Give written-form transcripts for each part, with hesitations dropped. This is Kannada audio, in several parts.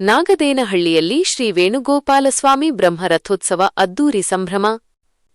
ನಾಗದೇನಹಳ್ಳಿಯಲ್ಲಿ ಶ್ರೀ ವೇಣುಗೋಪಾಲಸ್ವಾಮಿ ಬ್ರಹ್ಮರಥೋತ್ಸವ ಅದ್ದೂರಿ ಸಂಭ್ರಮ.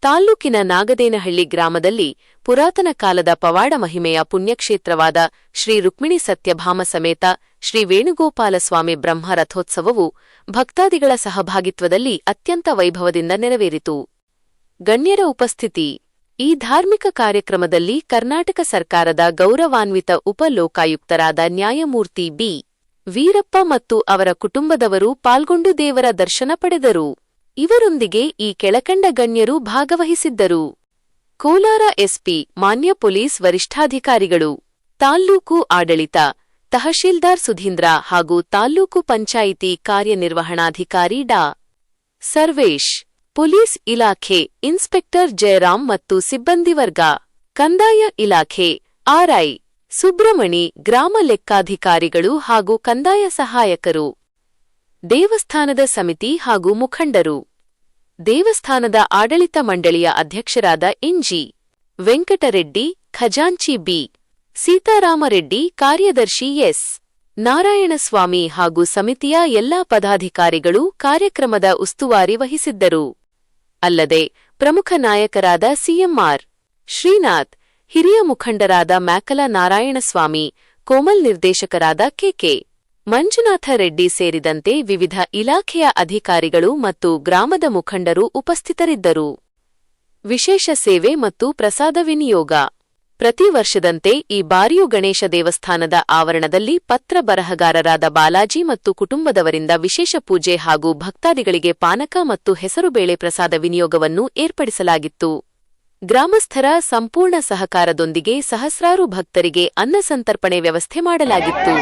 ತಾಲ್ಲೂಕಿನ ನಾಗದೇನಹಳ್ಳಿ ಗ್ರಾಮದಲ್ಲಿ ಪುರಾತನ ಕಾಲದ ಪವಾಡ ಮಹಿಮೆಯ ಪುಣ್ಯಕ್ಷೇತ್ರವಾದ ಶ್ರೀ ರುಕ್ಮಿಣಿ ಸತ್ಯಭಾಮ ಸಮೇತ ಶ್ರೀ ವೇಣುಗೋಪಾಲಸ್ವಾಮಿ ಬ್ರಹ್ಮರಥೋತ್ಸವವು ಭಕ್ತಾದಿಗಳ ಸಹಭಾಗಿತ್ವದಲ್ಲಿ ಅತ್ಯಂತ ವೈಭವದಿಂದ ನೆರವೇರಿತು. ಗಣ್ಯರ ಉಪಸ್ಥಿತಿ. ಈ ಧಾರ್ಮಿಕ ಕಾರ್ಯಕ್ರಮದಲ್ಲಿ ಕರ್ನಾಟಕ ಸರ್ಕಾರದ ಗೌರವಾನ್ವಿತ ಉಪ ಲೋಕಾಯುಕ್ತರಾದ ನ್ಯಾಯಮೂರ್ತಿ ಬಿ. ವೀರಪ್ಪ ಮತ್ತು ಅವರ ಕುಟುಂಬದವರು ಪಾಲ್ಗೊಂಡು ದೇವರ ದರ್ಶನ ಪಡೆದರು. ಇವರೊಂದಿಗೆ ಈ ಕೆಳಕಂಡ ಗಣ್ಯರು ಭಾಗವಹಿಸಿದ್ದರು. ಕೋಲಾರ ಎಸ್ಪಿ, ಮಾನ್ಯ ಪೊಲೀಸ್ ವರಿಷ್ಠಾಧಿಕಾರಿಗಳು, ತಾಲ್ಲೂಕು ಆಡಳಿತ, ತಹಶೀಲ್ದಾರ್ ಸುಧೀಂದ್ರ ಹಾಗೂ ತಾಲ್ಲೂಕು ಪಂಚಾಯಿತಿ ಕಾರ್ಯನಿರ್ವಹಣಾಧಿಕಾರಿ ಡಾ. ಸರ್ವೇಶ್, ಪೊಲೀಸ್ ಇಲಾಖೆ ಇನ್ಸ್ಪೆಕ್ಟರ್ ಜಯರಾಮ್ ಮತ್ತು ಸಿಬ್ಬಂದಿ ವರ್ಗ, ಕಂದಾಯ ಇಲಾಖೆ ಆರ್ಐ ಸುಬ್ರಮಣಿ, ಗ್ರಾಮ ಲೆಕ್ಕಾಧಿಕಾರಿಗಳು ಹಾಗೂ ಕಂದಾಯ ಸಹಾಯಕರು, ದೇವಸ್ಥಾನದ ಸಮಿತಿ ಹಾಗೂ ಮುಖಂಡರು, ದೇವಸ್ಥಾನದ ಆಡಳಿತ ಮಂಡಳಿಯ ಅಧ್ಯಕ್ಷರಾದ ಇಂಜಿ. ವೆಂಕಟರೆಡ್ಡಿ, ಖಜಾಂಚಿ ಬಿ. ಸೀತಾರಾಮರೆಡ್ಡಿ, ಕಾರ್ಯದರ್ಶಿ ಎಸ್. ನಾರಾಯಣಸ್ವಾಮಿ ಹಾಗೂ ಸಮಿತಿಯ ಎಲ್ಲಾ ಪದಾಧಿಕಾರಿಗಳು ಕಾರ್ಯಕ್ರಮದ ಉಸ್ತುವಾರಿ ವಹಿಸಿದ್ದರು. ಅಲ್ಲದೆ ಪ್ರಮುಖ ನಾಯಕರಾದ ಸಿಎಂಆರ್. ಶ್ರೀನಾಥ್, ಹಿರಿಯ ಮುಖಂಡರಾದ ಮ್ಯಾಕಲ ನಾರಾಯಣಸ್ವಾಮಿ, ಕೋಮಲ್, ನಿರ್ದೇಶಕರಾದ ಕೆಕೆ. ಮಂಜುನಾಥ ರೆಡ್ಡಿ ಸೇರಿದಂತೆ ವಿವಿಧ ಇಲಾಖೆಯ ಅಧಿಕಾರಿಗಳು ಮತ್ತು ಗ್ರಾಮದ ಮುಖಂಡರು ಉಪಸ್ಥಿತರಿದ್ದರು. ವಿಶೇಷ ಸೇವೆ ಮತ್ತು ಪ್ರಸಾದ ವಿನಿಯೋಗ. ಪ್ರತಿ ವರ್ಷದಂತೆ ಈ ಬಾರಿಯೂ ಗಣೇಶ ದೇವಸ್ಥಾನದ ಆವರಣದಲ್ಲಿ ಪತ್ರ ಬರಹಗಾರರಾದ ಬಾಲಾಜಿ ಮತ್ತು ಕುಟುಂಬದವರಿಂದ ವಿಶೇಷ ಪೂಜೆ ಹಾಗೂ ಭಕ್ತಾದಿಗಳಿಗೆ ಪಾನಕ ಮತ್ತು ಹೆಸರುಬೇಳೆ ಪ್ರಸಾದ ವಿನಿಯೋಗವನ್ನು ಏರ್ಪಡಿಸಲಾಗಿತ್ತು. ಗ್ರಾಮಸ್ಥರ ಸಂಪೂರ್ಣ ಸಹಕಾರದೊಂದಿಗೆ ಸಹಸ್ರಾರು ಭಕ್ತರಿಗೆ ಅನ್ನ ಸಂತರ್ಪಣೆ ವ್ಯವಸ್ಥೆ ಮಾಡಲಾಗಿತ್ತು.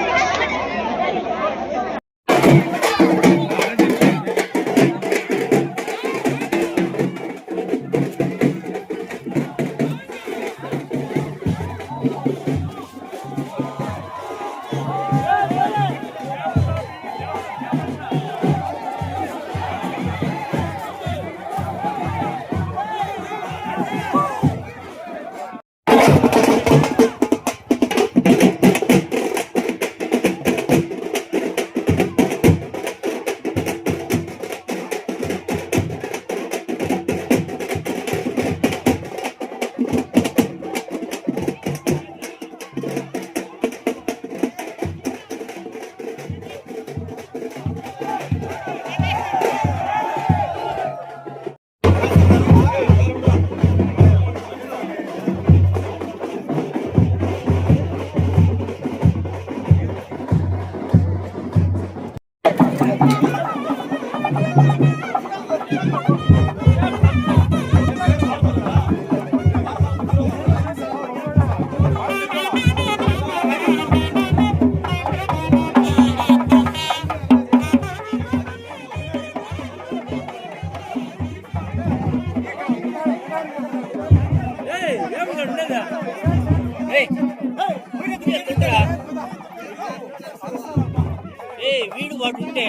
వీడు వాడు ఉంటే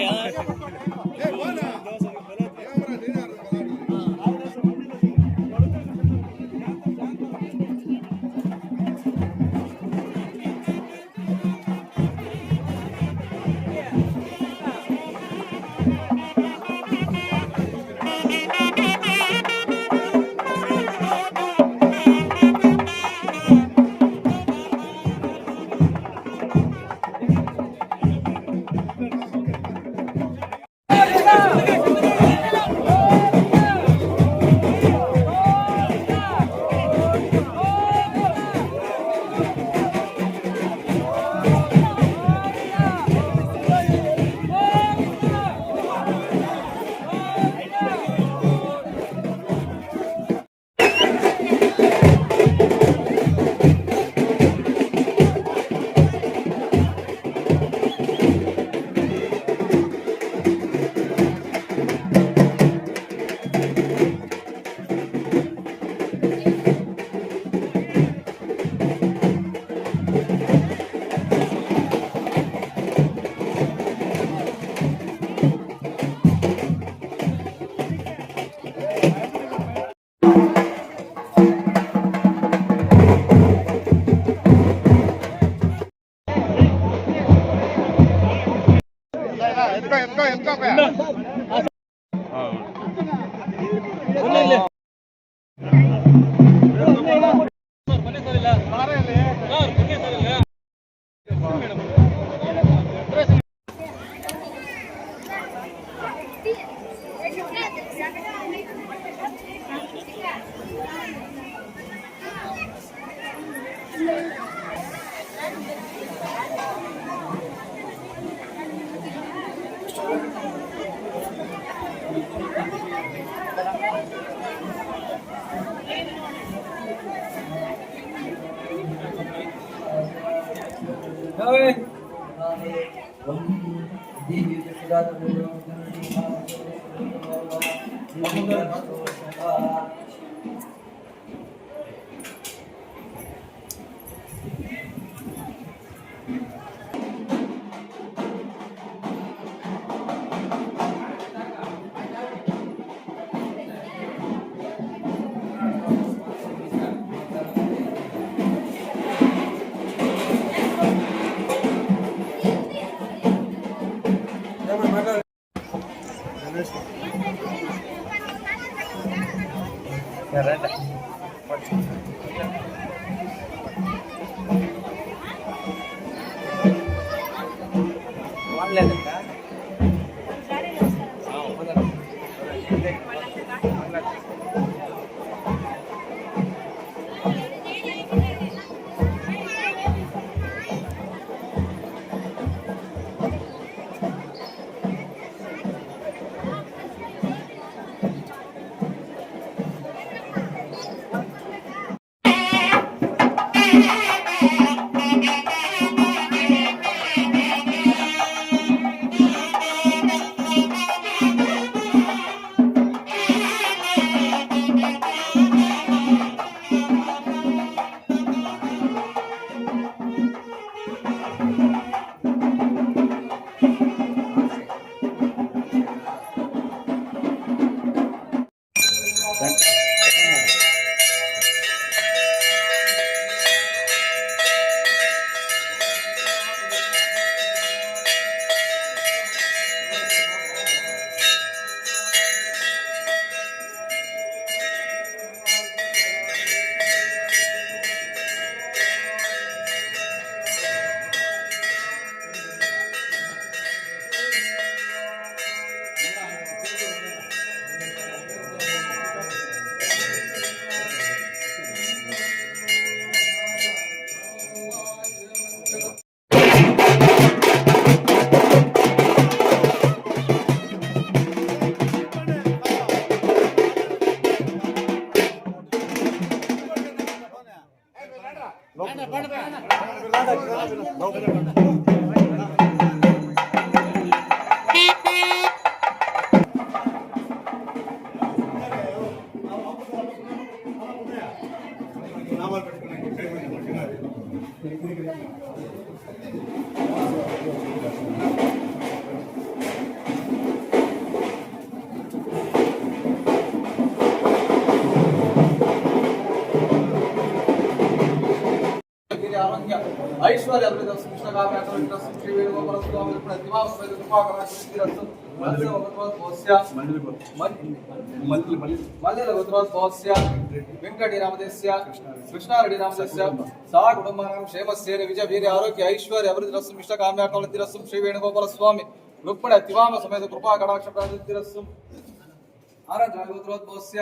ऐश्वर्य श्री वेणुगोपाल स्वामी वेंकटी रामदेस्य कृष्णारेड्डी रामदेस्य सा कुटुंबानां क्षेमस्य विजय वीर आरोग्य ऐश्वर्य अभिवृद्धिरस्तु इष्टकाम्यार्थं श्री वेणुगोपाल स्वामी रुक्मिणी अतिवाम समेत कृपा कटाक्ष प्राप्तिरस्तु आराध्य गोत्रोद्भवस्य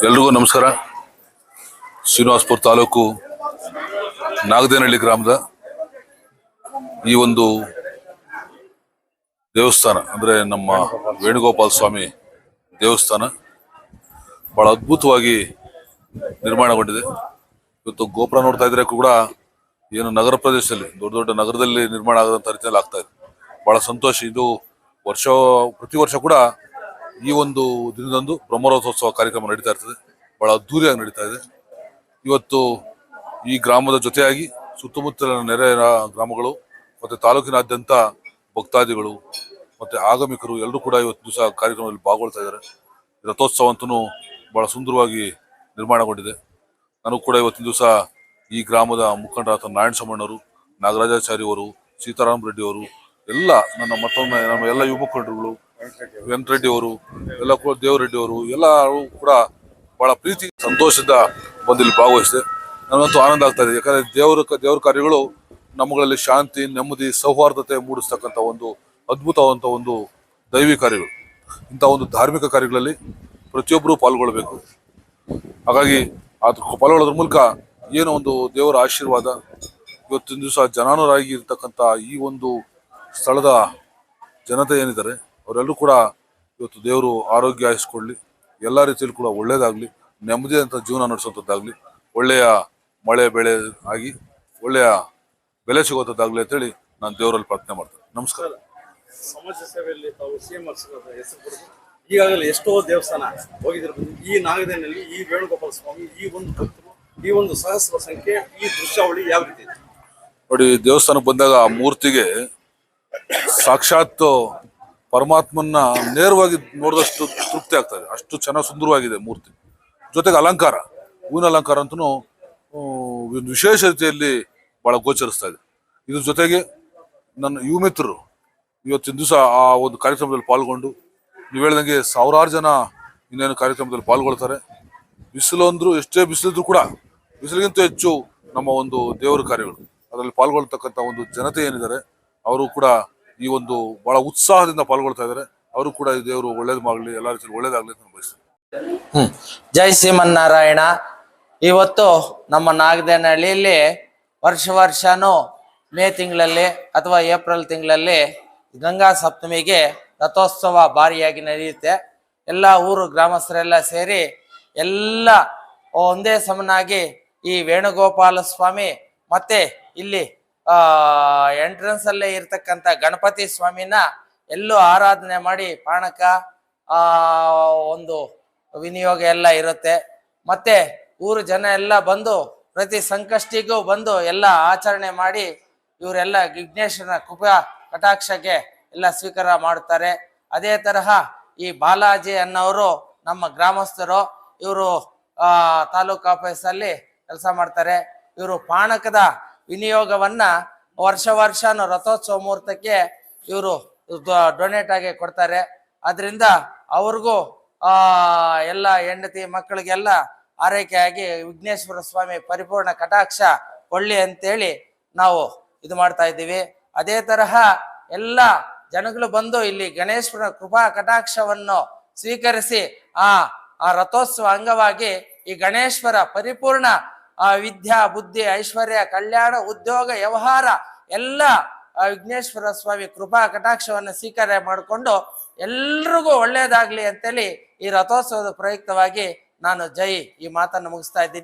ಎಲ್ರಿಗೂ ನಮಸ್ಕಾರ. ಶ್ರೀನಿವಾಸಪುರ ತಾಲೂಕು ನಾಗದೇನಹಳ್ಳಿ ಗ್ರಾಮದ ಈ ಒಂದು ದೇವಸ್ಥಾನ ಅಂದರೆ ನಮ್ಮ ವೇಣುಗೋಪಾಲ ಸ್ವಾಮಿ ದೇವಸ್ಥಾನ ಬಹಳ ಅದ್ಭುತವಾಗಿ ನಿರ್ಮಾಣಗೊಂಡಿದೆ. ಇವತ್ತು ಗೋಪುರ ನೋಡ್ತಾ ಇದ್ರೆ ಕೂಡ ಏನು ನಗರ ಪ್ರದೇಶದಲ್ಲಿ ದೊಡ್ಡ ದೊಡ್ಡ ನಗರದಲ್ಲಿ ನಿರ್ಮಾಣ ಆಗದಂಥ ರೀತಿಯಲ್ಲಿ ಆಗ್ತಾ ಇದೆ. ಬಹಳ ಸಂತೋಷ. ಇದು ಪ್ರತಿ ವರ್ಷ ಕೂಡ ಈ ಒಂದು ದಿನದಂದು ಬ್ರಹ್ಮರಥೋತ್ಸವ ಕಾರ್ಯಕ್ರಮ ನಡೀತಾ ಇರ್ತದೆ. ಬಹಳ ಅದ್ದೂರಿಯಾಗಿ ನಡೀತಾ ಇದೆ. ಇವತ್ತು ಈ ಗ್ರಾಮದ ಜೊತೆಯಾಗಿ ಸುತ್ತಮುತ್ತಲಿನ ನೆರೆಯ ಗ್ರಾಮಗಳು ಮತ್ತು ತಾಲೂಕಿನಾದ್ಯಂತ ಭಕ್ತಾದಿಗಳು ಮತ್ತು ಆಗಮಿಕರು ಎಲ್ಲರೂ ಕೂಡ ಇವತ್ತು ದಿವಸ ಕಾರ್ಯಕ್ರಮದಲ್ಲಿ ಭಾಗವಹಿಸ್ತಾ ಇದ್ದಾರೆ. ರಥೋತ್ಸವ ಅಂತೂ ಬಹಳ ಸುಂದರವಾಗಿ ನಿರ್ಮಾಣಗೊಂಡಿದೆ. ನಾನು ಕೂಡ ಇವತ್ತಿನ ದಿವಸ ಈ ಗ್ರಾಮದ ಮುಖಂಡರಾದ ನಾರಾಯಣ ಸಮಣ್ಣವರು, ನಾಗರಾಜಾಚಾರಿ ಅವರು, ಸೀತಾರಾಮ್ ರೆಡ್ಡಿ ಅವರು, ಎಲ್ಲ ನಮ್ಮ ಎಲ್ಲ ಯುವ ಮುಖಂಡರುಗಳು, ವೆಂಕಟರೆಡ್ಡಿ ಅವರು, ಎಲ್ಲ ಕೂಡ ದೇವರೆಡ್ಡಿ ಅವರು, ಎಲ್ಲರೂ ಕೂಡ ಬಹಳ ಪ್ರೀತಿ ಸಂತೋಷದಿಂದ ಬಂದಿಲ್ಲಿ ಭಾಗವಹಿಸಿದೆ. ನನಗಂತೂ ಆನಂದ ಆಗ್ತಾ ಇದೆ. ಯಾಕಂದ್ರೆ ದೇವರ ಕಾರ್ಯಗಳು ನಮ್ಮಗಳಲ್ಲಿ ಶಾಂತಿ, ನೆಮ್ಮದಿ, ಸೌಹಾರ್ದತೆ ಮೂಡಿಸ್ತಕ್ಕಂಥ ಒಂದು ಅದ್ಭುತವಾದಂಥ ಒಂದು ದೈವಿ ಕಾರ್ಯಗಳು. ಇಂಥ ಒಂದು ಧಾರ್ಮಿಕ ಕಾರ್ಯಗಳಲ್ಲಿ ಪ್ರತಿಯೊಬ್ಬರೂ ಪಾಲ್ಗೊಳ್ಬೇಕು. ಹಾಗಾಗಿ ಅದು ಪಾಲ್ಗೊಳ್ಳೋದ್ರ ಮೂಲಕ ಏನೋ ಒಂದು ದೇವರ ಆಶೀರ್ವಾದ, ಇವತ್ತಿನ ದಿವಸ ಜನಾನುರಾಗಿ ಇರ್ತಕ್ಕಂಥ ಈ ಒಂದು ಸ್ಥಳದ ಜನತೆ ಏನಿದ್ದಾರೆ ಅವರೆಲ್ಲರೂ ಕೂಡ ಇವತ್ತು ದೇವರು ಆರೋಗ್ಯ ಆಯಿಸ್ಕೊಳ್ಳಿ, ಎಲ್ಲ ರೀತಿಯಲ್ಲಿ ಕೂಡ ಒಳ್ಳೇದಾಗಲಿ, ನೆಮ್ಮದಿಯಂಥ ಜೀವನ ನಡೆಸುವಂಥದ್ದಾಗಲಿ, ಒಳ್ಳೆಯ ಮಳೆ ಬೆಳೆ ಆಗಿ ಒಳ್ಳೆಯ ಬೆಲೆ ಸಿಗುವಂಥದ್ದಾಗಲಿ ಅಂತೇಳಿ ನಾನು ದೇವರಲ್ಲಿ ಪ್ರಾರ್ಥನೆ ಮಾಡ್ತೇನೆ. ನಮಸ್ಕಾರ. ಸಮಾಜ ಸೇವೆಯಲ್ಲಿ ತಾವು ಸಿಎಂ ಹೆಸರು ಪಡೆದು ಈಗಾಗಲೇ ಎಷ್ಟೋ ದೇವಸ್ಥಾನ ಹೋಗಿದಿರ್ಬೋದು. ಈ ನಾಗದೇನಲ್ಲಿ ಈ ವೇಣುಗೋಪಾಲ ಸ್ವಾಮಿ ಈ ಒಂದು ಭಕ್ತರು ಈ ಒಂದು ಸಹಸ್ರ ಸಂಖ್ಯೆ ಈ ದೃಶ್ಯಾವಳಿ ಯಾವ ರೀತಿ ಇದೆ ನೋಡಿ. ದೇವಸ್ಥಾನಕ್ಕೆ ಬಂದಾಗ ಆ ಮೂರ್ತಿಗೆ ಸಾಕ್ಷಾತ್ ಪರಮಾತ್ಮನ ನೇರವಾಗಿ ನೋಡಿದಷ್ಟು ತೃಪ್ತಿ ಆಗ್ತದೆ. ಅಷ್ಟು ಚೆನ್ನಾಗಿ ಸುಂದರವಾಗಿದೆ ಮೂರ್ತಿ. ಜೊತೆಗೆ ಅಲಂಕಾರ, ಹೂವಿನ ಅಲಂಕಾರ ಅಂತೂ ವಿಶೇಷ ರೀತಿಯಲ್ಲಿ ಬಹಳ ಗೋಚರಿಸ್ತಾ ಇದೆ. ಇದ್ರ ಜೊತೆಗೆ ನನ್ನ ಯುವ ಮಿತ್ರರು ಇವತ್ತಿನ ದಿವಸ ಆ ಒಂದು ಕಾರ್ಯಕ್ರಮದಲ್ಲಿ ಪಾಲ್ಗೊಂಡು, ನೀವು ಹೇಳ್ದಂಗೆ ಸಾವಿರಾರು ಜನ ಇನ್ನೇನು ಕಾರ್ಯಕ್ರಮದಲ್ಲಿ ಪಾಲ್ಗೊಳ್ತಾರೆ. ಬಿಸಿಲು ಅಂದ್ರು ಎಷ್ಟೇ ಬಿಸಿಲಿದ್ರು ಕೂಡ ಬಿಸಿಲಿಗಿಂತ ಹೆಚ್ಚು ನಮ್ಮ ಒಂದು ದೇವರ ಕಾರ್ಯಗಳು ಅದರಲ್ಲಿ ಪಾಲ್ಗೊಳ್ತಕ್ಕಂಥ ಒಂದು ಜನತೆ ಏನಿದ್ದಾರೆ ಅವರು ಕೂಡ ಈ ಒಂದು ಬಹಳ ಉತ್ಸಾಹದಿಂದ ಪಾಲ್ಗೊಳ್ತಾ ಇದ್ದಾರೆ. ಅವರು ಕೂಡ ಈ ದೇವರು ಒಳ್ಳೇದು ಮಾಡಲಿ, ಎಲ್ಲ ರೀತಿಯಲ್ಲಿ ಒಳ್ಳೇದಾಗಲಿ ಅಂತ ಬಯಸ್ತೀನಿ. ಜೈ ಶ್ರೀಮನ್ನಾರಾಯಣ. ಇವತ್ತು ನಮ್ಮ ನಾಗದೇನಹಳ್ಳಿಯಲ್ಲಿ ವರ್ಷನೂ ಮೇ ತಿಂಗಳಲ್ಲಿ ಅಥವಾ ಏಪ್ರಿಲ್ ತಿಂಗಳಲ್ಲಿ ಗಂಗಾ ಸಪ್ತಮಿಗೆ ರಥೋತ್ಸವ ಭಾರಿಯಾಗಿ ನಡೆಯುತ್ತೆ. ಎಲ್ಲ ಊರು ಗ್ರಾಮಸ್ಥರೆಲ್ಲ ಸೇರಿ ಎಲ್ಲ ಒಂದೇ ಸಮನಾಗಿ ಈ ವೇಣುಗೋಪಾಲ ಸ್ವಾಮಿ ಮತ್ತೆ ಇಲ್ಲಿ ಎಂಟ್ರೆನ್ಸ್ ಅಲ್ಲೇ ಇರ್ತಕ್ಕಂಥ ಗಣಪತಿ ಸ್ವಾಮಿನ ಎಲ್ಲೂ ಆರಾಧನೆ ಮಾಡಿ ಪಾನಕ ಒಂದು ವಿನಿಯೋಗ ಎಲ್ಲ ಇರುತ್ತೆ. ಮತ್ತೆ ಊರು ಜನ ಎಲ್ಲ ಬಂದು ಪ್ರತಿ ಸಂಕಷ್ಟಿಗೂ ಬಂದು ಎಲ್ಲ ಆಚರಣೆ ಮಾಡಿ ಇವರೆಲ್ಲ ವಿಘ್ನೇಶ್ವರನ ಕೃಪಾ ಕಟಾಕ್ಷಕ್ಕೆ ಎಲ್ಲ ಸ್ವೀಕಾರ ಮಾಡುತ್ತಾರೆ. ಅದೇ ತರಹ ಈ ಬಾಲಾಜಿ ಅನ್ನೋರು ನಮ್ಮ ಗ್ರಾಮಸ್ಥರು, ಇವರು ತಾಲೂಕು ಆಫೀಸಲ್ಲಿ ಕೆಲಸ ಮಾಡ್ತಾರೆ. ಇವರು ಪಾನಕದ ವಿನಿಯೋಗವನ್ನ ವರ್ಷನೂ ರಥೋತ್ಸವ ಮುಹೂರ್ತಕ್ಕೆ ಇವರು ಡೊನೇಟ್ ಆಗಿ ಕೊಡ್ತಾರೆ. ಅದರಿಂದ ಅವ್ರಿಗೂ ಎಲ್ಲ ಹೆಂಡತಿ ಮಕ್ಕಳಿಗೆಲ್ಲ ಆರೈಕೆಯಾಗಿ ವಿಘ್ನೇಶ್ವರ ಸ್ವಾಮಿ ಪರಿಪೂರ್ಣ ಕಟಾಕ್ಷ ಕೊಳ್ಳಿ ಅಂತೇಳಿ ನಾವು ಇದು ಮಾಡ್ತಾ ಇದ್ದೀವಿ. ಅದೇ ತರಹ ಎಲ್ಲ ಜನಗಳು ಬಂದು ಇಲ್ಲಿ ಗಣೇಶ್ವರ ಕೃಪಾ ಕಟಾಕ್ಷವನ್ನು ಸ್ವೀಕರಿಸಿ ಆ ರಥೋತ್ಸವ ಅಂಗವಾಗಿ ಈ ಗಣೇಶ್ವರ ಪರಿಪೂರ್ಣ ವಿದ್ಯಾ ಬುದ್ಧಿ ಐಶ್ವರ್ಯ ಕಲ್ಯಾಣ ಉದ್ಯೋಗ ವ್ಯವಹಾರ ಎಲ್ಲ ವಿಘ್ನೇಶ್ವರ ಸ್ವಾಮಿ ಕೃಪಾ ಕಟಾಕ್ಷವನ್ನು ಸ್ವೀಕಾರ ಮಾಡಿಕೊಂಡು ಎಲ್ರಿಗೂ ಒಳ್ಳೇದಾಗ್ಲಿ ಅಂತೇಳಿ ಈ ರಥೋತ್ಸವದ ಪ್ರಯುಕ್ತವಾಗಿ ನಾನು ಜೈ ಈ ಮಾತನ್ನು ಮುಗಿಸ್ತಾ ಇದ್ದೀನಿ.